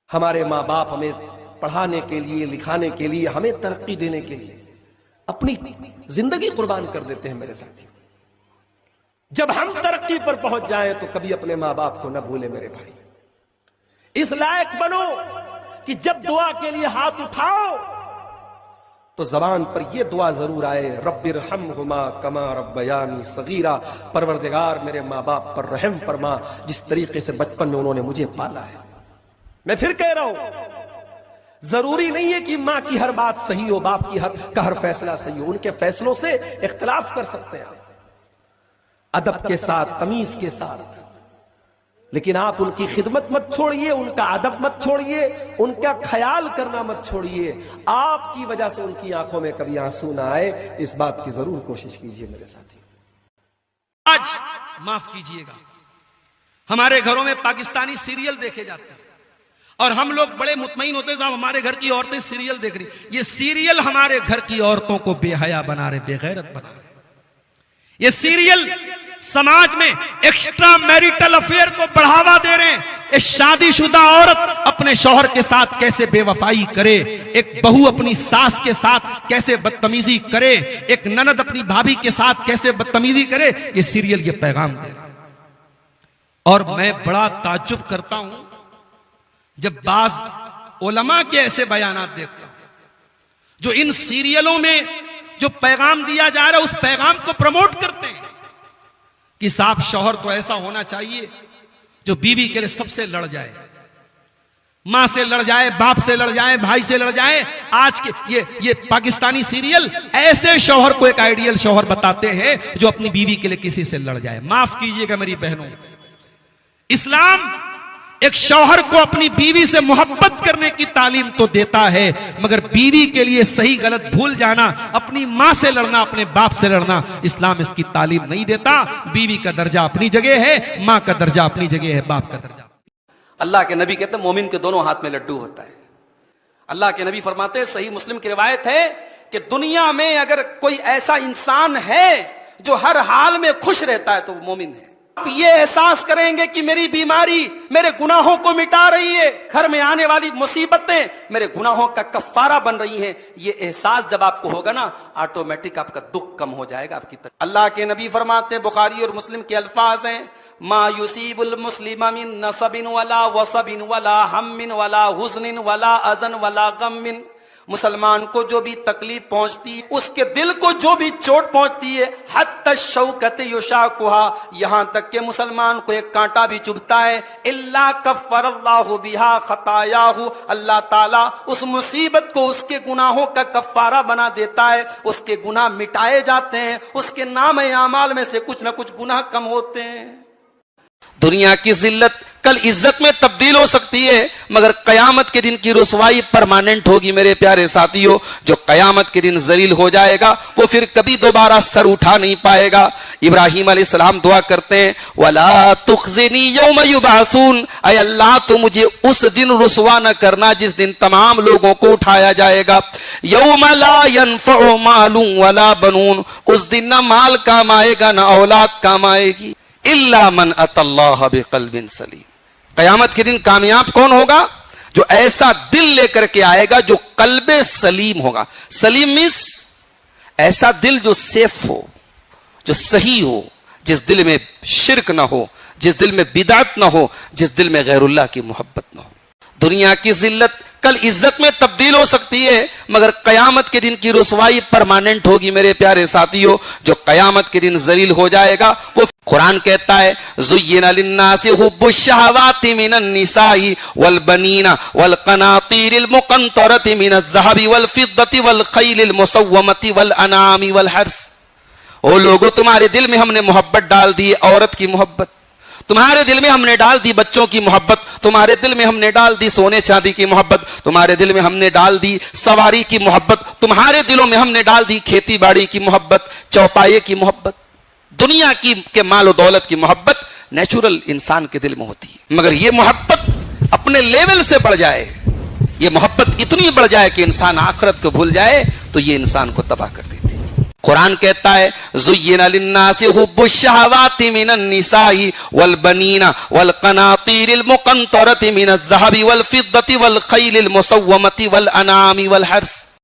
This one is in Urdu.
ہمارے ماں باپ ہمیں پڑھانے کے لیے، لکھانے کے لیے، ہمیں ترقی دینے کے لیے اپنی زندگی قربان کر دیتے ہیں میرے ساتھی۔ جب ہم ترقی پر پہنچ جائیں تو کبھی اپنے ماں باپ کو نہ بھولے میرے بھائی۔ اس لائق بنو کہ جب دعا کے لیے ہاتھ اٹھاؤ تو زبان پر یہ دعا ضرور آئے، رب ارحمہما کما ربیانی صغیرا، پروردگار میرے ماں باپ پر رحم فرما جس طریقے سے بچپن میں انہوں نے مجھے پالا ہے۔ میں پھر کہہ رہا ہوں، ضروری نہیں ہے کہ ماں کی ہر بات صحیح ہو، باپ کی ہر فیصلہ صحیح ہو، ان کے فیصلوں سے اختلاف کر سکتے ہیں ادب کے ساتھ، تمیز کے ساتھ، لیکن آپ ان کی خدمت مت چھوڑیے، ان کا ادب مت چھوڑیے، ان کا خیال کرنا مت چھوڑیے۔ آپ کی وجہ سے ان کی آنکھوں میں کبھی آنسو نہ آئے، اس بات کی ضرور کوشش کیجیے میرے ساتھی۔ آج معاف کیجیے گا، ہمارے گھروں میں پاکستانی سیریل دیکھے جاتے ہیں اور ہم لوگ بڑے مطمئن ہوتے ہیں صاحب ہمارے گھر کی عورتیں سیریل دیکھ رہی۔ یہ سیریل ہمارے گھر کی عورتوں کو بے حیا بنا رہے، بے غیرت بنا رہے۔ یہ سیریل سماج میں ایکسٹرا میریٹل افیئر کو بڑھاوا دے رہے ہیں۔ ایک شادی شدہ عورت اپنے شوہر کے ساتھ کیسے بے وفائی کرے، ایک بہو اپنی ساس کے ساتھ کیسے بدتمیزی کرے، ایک نند اپنی بھابھی کے ساتھ کیسے بدتمیزی کرے، یہ سیریل یہ پیغام دے رہا ہے۔ اور میں بڑا تعجب کرتا ہوں جب بعض علماء کے ایسے بیانات دیکھتا ہوں جو ان سیریلوں میں جو پیغام دیا جا رہا ہے اس پیغام کو پروموٹ کرتے ہیں کہ صاحب شوہر تو ایسا ہونا چاہیے جو بیوی کے لیے سب سے لڑ جائے، ماں سے لڑ جائے، باپ سے لڑ جائے، بھائی سے لڑ جائے۔ آج کے یہ پاکستانی سیریل ایسے شوہر کو ایک آئیڈیل شوہر بتاتے ہیں جو اپنی بیوی کے لیے کسی سے لڑ جائے۔ معاف کیجئے گا میری بہنوں، اسلام ایک شوہر کو اپنی بیوی سے محبت کرنے کی تعلیم تو دیتا ہے، مگر بیوی کے لیے صحیح غلط بھول جانا، اپنی ماں سے لڑنا، اپنے باپ سے لڑنا، اسلام اس کی تعلیم نہیں دیتا۔ بیوی کا درجہ اپنی جگہ ہے، ماں کا درجہ اپنی جگہ ہے، باپ کا درجہ۔ اللہ کے نبی کہتے ہیں مومن کے دونوں ہاتھ میں لڈو ہوتا ہے۔ اللہ کے نبی فرماتے ہیں، صحیح مسلم کی روایت ہے کہ دنیا میں اگر کوئی ایسا انسان ہے جو ہر حال میں خوش رہتا ہے تو وہ مومن ہے۔ آپ یہ احساس کریں گے کہ میری بیماری میرے گناہوں کو مٹا رہی ہے، گھر میں آنے والی مصیبتیں میرے گناہوں کا کفارہ بن رہی ہیں، یہ احساس جب آپ کو ہوگا نا، آٹومیٹک آپ کا دکھ کم ہو جائے گا آپ کی طرف۔ اللہ کے نبی فرماتے ہیں، بخاری اور مسلم کے الفاظ ہیں، ما یصیب المسلم من نصب ولا وصب ولا ہم ولا حزن ولا اذن ولا غم، مسلمان کو جو بھی تکلیف پہنچتی ہے، اس کے دل کو جو بھی چوٹ پہنچتی ہے، حتی الشوکۃ یشاقھا، یہاں تک کہ مسلمان کو ایک کانٹا بھی چبھتا ہے، الا کفر اللہ بہا خطایاہ، اللہ تعالیٰ اس مصیبت کو اس کے گناہوں کا کفارہ بنا دیتا ہے، اس کے گناہ مٹائے جاتے ہیں، اس کے نام اعمال میں سے کچھ نہ کچھ گناہ کم ہوتے ہیں۔ دنیا کی ذلت کل عزت میں تبدیل ہو سکتی ہے، مگر قیامت کے دن کی رسوائی پرماننٹ ہوگی میرے پیارے ساتھیوں۔ جو قیامت کے دن ذلیل ہو جائے گا وہ پھر کبھی دوبارہ سر اٹھا نہیں پائے گا۔ ابراہیم علیہ السلام دعا کرتے ہیں، وَلَا تُخْزِنِي يَوْمَ يُبْعَثُونَ، اے اللہ تو مجھے اس دن رسوا نہ کرنا جس دن تمام لوگوں کو اٹھایا جائے گا۔ يَوْمَ لَا يَنْفَعُ مَالٌ وَلَا بَنُونَ، اس دن نہ مال کام آئے گا نہ اولاد کام آئے گی، إِلَّا مَنْ أَتَى اللَّهَ بِقَلْبٍ سَلِيمٍ۔ قیامت کے دن کامیاب کون ہوگا؟ جو ایسا دل لے کر کے آئے گا جو قلب سلیم ہوگا۔ سلیم مینس ایسا دل جو سیف ہو، جو صحیح ہو، جس دل میں شرک نہ ہو، جس دل میں بدعت نہ ہو، جس دل میں غیر اللہ کی محبت نہ ہو۔ دنیا کی ذلت کل عزت میں تبدیل ہو سکتی ہے، مگر قیامت کے دن کی رسوائی پرماننٹ ہوگی میرے پیارے ساتھیوں۔ جو قیامت کے دن ذلیل ہو جائے گا وہ قرآن کہتا ہے، زُيِّنَ لِلنَّاسِ حُبُّ الشَّهَوَاتِ مِنَ النِّسَاءِ وَالْبَنِينَ وَالْقَنَاطِيرِ الْمُقَنطَرَةِ مِنَ الذَّهَبِ وَالْفِضَّةِ وَالْخَيْلِ الْمُسَوَّمَةِ وَالْأَنْعَامِ وَالْحَرْثِ۔ او لوگو، تمہارے دل میں ہم نے محبت ڈال دی عورت کی محبت، تمہارے دل میں ہم نے ڈال دی بچوں کی محبت، تمہارے دل میں ہم نے ڈال دی سونے چاندی کی محبت، تمہارے دل میں ہم نے ڈال دی سواری کی محبت، تمہارے دلوں میں ہم نے ڈال دی کھیتی باڑی کی محبت، چوپائے کی محبت۔ دنیا کی کے مال و دولت کی محبت نیچرل انسان کے دل میں ہوتی ہے، مگر یہ محبت اپنے لیول سے بڑھ جائے، یہ محبت اتنی بڑھ جائے کہ انسان آخرت کو بھول جائے تو یہ انسان کو تباہ کر دیتی ہے۔ قرآن کہتا ہے زین للناس حب الشہوات من النساء والبنین والقناطیر المقنطرۃ من الذهب والفضة والخیل المسومۃ والانعام والحرث.